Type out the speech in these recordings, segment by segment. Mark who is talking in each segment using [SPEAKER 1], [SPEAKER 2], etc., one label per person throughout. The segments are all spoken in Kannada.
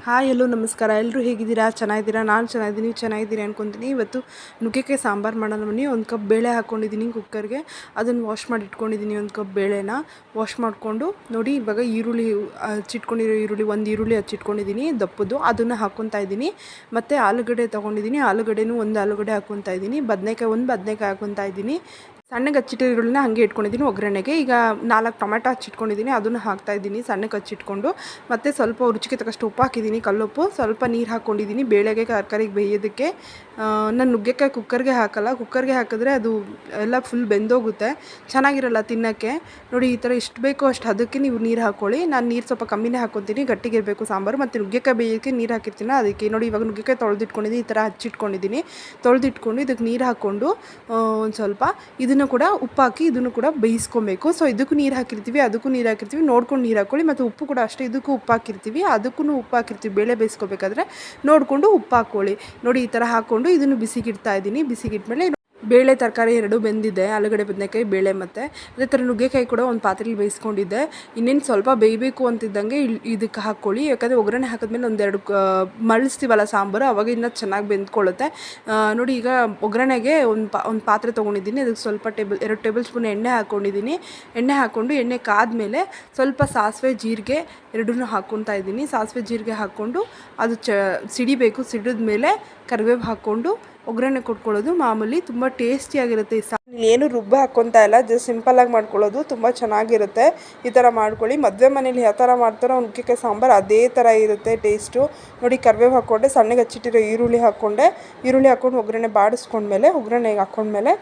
[SPEAKER 1] ಹಾಯ್ ಎಲ್ಲೋ ನಮಸ್ಕಾರ. ಎಲ್ಲರೂ ಹೇಗಿದ್ದೀರಾ? ಚೆನ್ನಾಗಿದ್ದೀರಾ? ನಾನು ಚೆನ್ನಾಗಿದ್ದೀನಿ, ನೀವು ಚೆನ್ನಾಗಿದ್ದೀರಿ ಅನ್ಕೊತೀನಿ. ಇವತ್ತು ನುಗ್ಗೆಕಾಯಿ ಸಾಂಬಾರು ಮಾಡೋಣ ಬನ್ನಿ. ಒಂದು ಕಪ್ ಬೇಳೆ ಹಾಕ್ಕೊಂಡಿದ್ದೀನಿ ಕುಕ್ಕರ್ಗೆ. ಅದನ್ನು ವಾಶ್ ಮಾಡಿ ಇಟ್ಕೊಂಡಿದ್ದೀನಿ. ಒಂದು ಕಪ್ ಬೇಳೆನ ವಾಶ್ ಮಾಡಿಕೊಂಡು ನೋಡಿ, ಇವಾಗ ಈರುಳ್ಳಿ ಹಚ್ಚಿಟ್ಕೊಂಡಿರೋ ಒಂದು ಈರುಳ್ಳಿ ಹಚ್ಚಿಟ್ಕೊಂಡಿದ್ದೀನಿ ದಪ್ಪದ್ದು, ಅದನ್ನು ಹಾಕ್ಕೊತಾ ಇದ್ದೀನಿ. ಮತ್ತು ಆಲೂಗಡ್ಡೆ ತೊಗೊಂಡಿದ್ದೀನಿ, ಒಂದು ಆಲೂಗಡ್ಡೆ ಹಾಕ್ಕೊತಾ ಇದ್ದೀನಿ. ಒಂದು ಬದನೆಕಾಯಿ ಹಾಕ್ಕೊತಾ ಇದ್ದೀನಿ. ಸಣ್ಣಗೆ ಹಚ್ಚಿಟ್ಟಿರೋ ಈರುಳ್ಳಿನ ಹಾಗೆ ಇಟ್ಕೊಂಡಿದ್ದೀನಿ ಒಗ್ಗರಣೆಗೆ. ಈಗ 4 ಟೊಮೆಟೊ ಹಚ್ಚಿಟ್ಕೊಂಡಿದ್ದೀನಿ, ಅದನ್ನು ಹಾಕ್ತಾಯಿದ್ದೀನಿ ಸಣ್ಣಗೆ ಹಚ್ಚಿಟ್ಕೊಂಡು. ಮತ್ತು ಸ್ವಲ್ಪ ರುಚಿಗೆ ತಕ್ಕಷ್ಟು ಉಪ್ಪು ಹಾಕಿದ್ದೀನಿ, ಕಲ್ಲುಪ್ಪು. ಸ್ವಲ್ಪ ನೀರು ಹಾಕ್ಕೊಂಡಿದ್ದೀನಿ ಬೇಳೆಗೆ ತರಕಾರಿಗೆ ಬೇಯೋದಕ್ಕೆ. ನಾನು ನುಗ್ಗೆಕಾಯಿ ಕುಕ್ಕರ್ಗೆ ಹಾಕಲ್ಲ. ಕುಕ್ಕರ್ಗೆ ಹಾಕಿದ್ರೆ ಅದು ಎಲ್ಲ ಫುಲ್ ಬೆಂದೋಗುತ್ತೆ, ಚೆನ್ನಾಗಿರಲ್ಲ ತಿನ್ನೋಕ್ಕೆ. ನೋಡಿ, ಈ ಥರ ಎಷ್ಟು ಬೇಕೋ ಅಷ್ಟು ಅದಕ್ಕೆ ನೀವು ನೀರು ಹಾಕ್ಕೊಳ್ಳಿ. ನಾನು ನೀರು ಸ್ವಲ್ಪ ಕಮ್ಮಿನೇ ಹಾಕ್ಕೊತೀನಿ, ಗಟ್ಟಿಗಿರಬೇಕು ಸಾಂಬಾರು. ಮತ್ತು ನುಗ್ಗೆಕಾಯಿ ಬೇಯೋಕ್ಕೆ ನೀರು ಹಾಕಿರ್ತೀನಿ ಅದಕ್ಕೆ. ನೋಡಿ, ಇವಾಗ ನುಗ್ಗೆಕಾಯಿ ತೊಳೆದಿಟ್ಕೊಂಡಿದ್ದೀನಿ, ಈ ಥರ ಹಚ್ಚಿಟ್ಕೊಂಡಿದ್ದೀನಿ. ತೊಳೆದಿಟ್ಕೊಂಡು ಇದಕ್ಕೆ ನೀರು ಹಾಕ್ಕೊಂಡು ಒಂದು ಸ್ವಲ್ಪ ಇದನ್ನು ಕೂಡ ಉಪ್ಪು ಹಾಕಿ ಇದನ್ನು ಕೂಡ ಬೇಯಿಸ್ಕೊಬೇಕು. ಸೊ ಇದಕ್ಕೂ ನೀರು ಹಾಕಿರ್ತೀವಿ, ಅದಕ್ಕೂ ನೀರು ಹಾಕಿರ್ತೀವಿ, ನೋಡ್ಕೊಂಡು ನೀರು ಹಾಕ್ಕೊಳ್ಳಿ. ಮತ್ತು ಉಪ್ಪು ಕೂಡ ಅಷ್ಟೇ, ಇದಕ್ಕೂ ಉಪ್ಪು ಹಾಕಿರ್ತೀವಿ, ಅದಕ್ಕೂ ಉಪ್ಪು ಹಾಕಿರ್ತೀವಿ. ಬೇಳೆ ಬೇಯಿಸ್ಕೋಬೇಕಾದ್ರೆ ನೋಡಿಕೊಂಡು ಉಪ್ಪು ಹಾಕ್ಕೊಳ್ಳಿ. ನೋಡಿ, ಈ ಥರ ಹಾಕ್ಕೊಂಡು ಇದನ್ನು ಬಿಸಿಗಿಡ್ತಾ ಇದ್ದೀನಿ. ಬಿಸಿಗಿಟ್ಮೇಲೆ ಬೇಳೆ ತರಕಾರಿ ಎರಡೂ ಬೆಂದಿದೆ, ಆಲೂಗಡ್ಡೆ ಬದನೆಕಾಯಿ ಬೇಳೆ. ಮತ್ತು ಅದೇ ಥರ ನುಗ್ಗೆಕಾಯಿ ಕೂಡ ಒಂದು ಪಾತ್ರೆಯಲ್ಲಿ ಬೇಯಿಸ್ಕೊಂಡಿದ್ದೆ. ಇನ್ನೇನು ಸ್ವಲ್ಪ ಬೇಯಬೇಕು ಅಂತಿದ್ದಂಗೆ ಇದಕ್ಕೆ ಹಾಕ್ಕೊಳ್ಳಿ. ಯಾಕಂದರೆ ಒಗ್ಗರಣೆ ಹಾಕಿದ್ಮೇಲೆ ಒಂದೆರಡು ಮಳಿಸ್ತೀವಲ್ಲ ಸಾಂಬಾರು, ಅವಾಗ ಇನ್ನೂ ಚೆನ್ನಾಗಿ ಬೆಂದ್ಕೊಳ್ಳುತ್ತೆ. ನೋಡಿ, ಈಗ ಒಗ್ಗರಣೆಗೆ ಒಂದು ಪಾತ್ರೆ ತೊಗೊಂಡಿದ್ದೀನಿ. ಅದಕ್ಕೆ ಸ್ವಲ್ಪ 2 ಟೇಬಲ್ ಸ್ಪೂನ್ ಎಣ್ಣೆ ಹಾಕ್ಕೊಂಡಿದ್ದೀನಿ. ಎಣ್ಣೆ ಹಾಕ್ಕೊಂಡು ಎಣ್ಣೆ ಕಾದ್ಮೇಲೆ ಸ್ವಲ್ಪ ಸಾಸಿವೆ ಜೀರಿಗೆ ಎರಡನ್ನೂ ಹಾಕ್ಕೊತಾ ಇದ್ದೀನಿ. ಸಾಸಿವೆ ಜೀರಿಗೆ ಹಾಕ್ಕೊಂಡು ಅದು ಸಿಡಿಬೇಕು. ಸಿಡಿದ ಮೇಲೆ ಕರಿಬೇವು ಹಾಕ್ಕೊಂಡು ಒಗ್ಗರಣೆ ಕೊಟ್ಕೊಳ್ಳೋದು ಮಾಮೂಲಿ. ತುಂಬ ಟೇಸ್ಟಿಯಾಗಿರುತ್ತೆ. ಏನು ರುಬ್ಬ ಹಾಕ್ಕೊತಾ ಇಲ್ಲ, ಜಸ್ಟ್ ಸಿಂಪಲ್ಲಾಗಿ ಮಾಡ್ಕೊಳ್ಳೋದು, ತುಂಬ ಚೆನ್ನಾಗಿರುತ್ತೆ. ಈ ಥರ ಮಾಡ್ಕೊಳ್ಳಿ. ಮದುವೆ ಮನೇಲಿ ಯಾವ ಥರ ಮಾಡ್ತಾರೋ ನುಗ್ಗೆಕಾಯಿ ಸಾಂಬಾರು ಅದೇ ಥರ ಇರುತ್ತೆ ಟೇಸ್ಟು. ನೋಡಿ, ಕರಿಬೇವು ಹಾಕ್ಕೊಂಡೆ, ಸಣ್ಣಗೆ ಹಚ್ಚಿಟ್ಟಿರೋ ಈರುಳ್ಳಿ ಹಾಕ್ಕೊಂಡು ಒಗ್ಗರಣೆ ಒಗ್ಗರಣೆಗೆ ಹಾಕ್ಕೊಂಡ್ಮೇಲೆ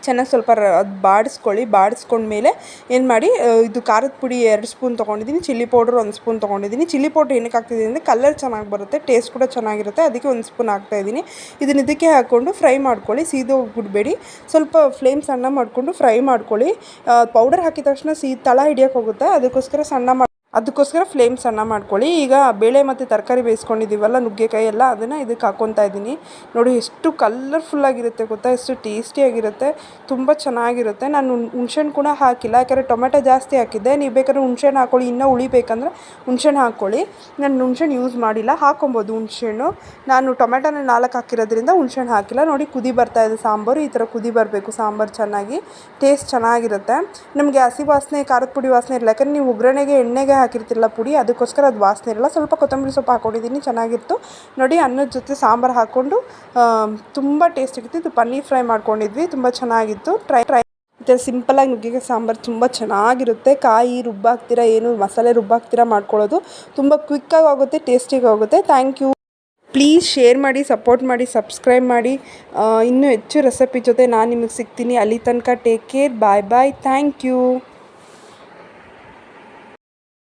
[SPEAKER 1] ಚೆನ್ನಾಗಿ ಸ್ವಲ್ಪ ಅದು ಬಾಡಿಸ್ಕೊಂಡ್ಮೇಲೆ ಏನು ಮಾಡಿ, ಇದು ಖಾರದ ಪುಡಿ 2 ಸ್ಪೂನ್ ತೊಗೊಂಡಿದ್ದೀನಿ, ಚಿಲ್ಲಿ ಪೌಡ್ರ್ 1 ಸ್ಪೂನ್ ತೊಗೊಂಡಿದ್ದೀನಿ. ಚಿಲ್ಲಿ ಪೌಡ್ರ್ ಏನಕ್ಕೆ ಹಾಕ್ತಿದ್ದೀನಿ ಅಂದರೆ ಕಲರ್ ಚೆನ್ನಾಗಿ ಬರುತ್ತೆ, ಟೇಸ್ಟ್ ಕೂಡ ಚೆನ್ನಾಗಿರುತ್ತೆ, ಅದಕ್ಕೆ 1 ಸ್ಪೂನ್ ಹಾಕ್ತಾಯಿದ್ದೀನಿ. ಇದಕ್ಕೆ ಹಾಕ್ಕೊಂಡು ಫ್ರೈ ಮಾಡ್ಕೊಳ್ಳಿ, ಸೀದೋಗ್ಬಿಡಬೇಡಿ. ಸ್ವಲ್ಪ ಫ್ಲೇಮ್ ಸಣ್ಣ ಮಾಡಿಕೊಂಡು ಫ್ರೈ ಮಾಡ್ಕೊಳ್ಳಿ. ಪೌಡರ್ ಹಾಕಿದ ತಕ್ಷಣ ತಳ ಹಿಡಿಯೋಕೆ ಹೋಗುತ್ತೆ, ಅದಕ್ಕೋಸ್ಕರ ಫ್ಲೇಮ್ ಸಣ್ಣ ಮಾಡ್ಕೊಳ್ಳಿ. ಈಗ ಬೇಳೆ ಮತ್ತು ತರಕಾರಿ ಬೇಯಿಸ್ಕೊಂಡಿದ್ದೀವಲ್ಲ, ನುಗ್ಗೆಕಾಯಿ ಎಲ್ಲ, ಅದನ್ನು ಇದಕ್ಕೆ ಹಾಕ್ಕೊತಾ ಇದ್ದೀನಿ. ನೋಡಿ, ಎಷ್ಟು ಕಲರ್ಫುಲ್ಲಾಗಿರುತ್ತೆ ಗೊತ್ತಾ, ಎಷ್ಟು ಟೇಸ್ಟಿಯಾಗಿರುತ್ತೆ, ತುಂಬ ಚೆನ್ನಾಗಿರುತ್ತೆ. ನಾನು ಹುಣ್ಸೆಹಣ್ಣು ಕೂಡ ಹಾಕಿಲ್ಲ, ಯಾಕಂದರೆ ಟೊಮೆಟೊ ಜಾಸ್ತಿ ಹಾಕಿದ್ದೆ. ನೀವು ಬೇಕಾದ್ರೆ ಹುಣ್ಸೆಹಣ್ಣು ಹಾಕ್ಕೊಳ್ಳಿ, ಇನ್ನೂ ಉಳಿಬೇಕಂದ್ರೆ ಹುಣ್ಸೆಹಣ್ಣು ಹಾಕ್ಕೊಳ್ಳಿ. ನಾನು ಹುಣ್ಸೆಹಣ್ಣು ಯೂಸ್ ಮಾಡಿಲ್ಲ, ಹಾಕ್ಕೊಬೋದು ಹುಣ್ಸೆಹಣ್ಣು. ನಾನು ಟೊಮೆಟೊನ 4 ಹಾಕಿರೋದ್ರಿಂದ ಹುಣ್ಸೆಹಣ್ಣು ಹಾಕಿಲ್ಲ. ನೋಡಿ, ಕುದಿ ಬರ್ತಾಯಿದೆ ಸಾಂಬಾರು. ಈ ಥರ ಕುದಿ ಬರಬೇಕು ಸಾಂಬಾರು ಚೆನ್ನಾಗಿ, ಟೇಸ್ಟ್ ಚೆನ್ನಾಗಿರುತ್ತೆ. ನಮಗೆ ಹಸಿ ವಾಸನೆ, ಖಾರದ ಪುಡಿ ವಾಸನೆ ಇರಲ್ಲ, ಯಾಕಂದರೆ ನೀವು ಒಗ್ಗರಣೆಗೆ ಎಣ್ಣೆಗೆ ಹಾಕಿರ್ತಿಲ್ಲ ಪುಡಿ, ಅದಕ್ಕೋಸ್ಕರ ಅದು ವಾಸನೆ ಇರಲ್ಲ. ಸ್ವಲ್ಪ ಕೊತ್ತಂಬರಿ ಸೊಪ್ಪು ಹಾಕ್ಕೊಂಡಿದ್ದೀನಿ, ಚೆನ್ನಾಗಿತ್ತು. ನೋಡಿ, ಅನ್ನದ ಜೊತೆ ಸಾಂಬಾರು ಹಾಕ್ಕೊಂಡು ತುಂಬ ಟೇಸ್ಟ್ ಇರುತ್ತೆ. ಇದು ಪನ್ನೀರ್ ಫ್ರೈ ಮಾಡ್ಕೊಂಡಿದ್ವಿ, ತುಂಬ ಚೆನ್ನಾಗಿತ್ತು. ಟ್ರೈ ಈ ಥರ ಸಿಂಪಲಾಗಿ ನುಗ್ಗೆಕಾಯಿ ಸಾಂಬಾರು ತುಂಬ ಚೆನ್ನಾಗಿರುತ್ತೆ. ಕಾಯಿ ರುಬ್ಬಾಕ್ತೀರಾ, ಏನು ಮಸಾಲೆ ರುಬ್ಬಾಕ್ತೀರಾ ಮಾಡ್ಕೊಳ್ಳೋದು ತುಂಬ ಕ್ವಿಕ್ಕಾಗಿ ಆಗುತ್ತೆ, ಟೇಸ್ಟಿಗೆ ಆಗುತ್ತೆ. Thank you. ಪ್ಲೀಸ್ ಶೇರ್ ಮಾಡಿ, ಸಪೋರ್ಟ್ ಮಾಡಿ, ಸಬ್ಸ್ಕ್ರೈಬ್ ಮಾಡಿ. ಇನ್ನೂ ಹೆಚ್ಚು ರೆಸಿಪಿ ಜೊತೆ ನಾನು ನಿಮಗೆ ಸಿಗ್ತೀನಿ. ಅಲ್ಲಿ ತನಕ take care, bye bye, thank you.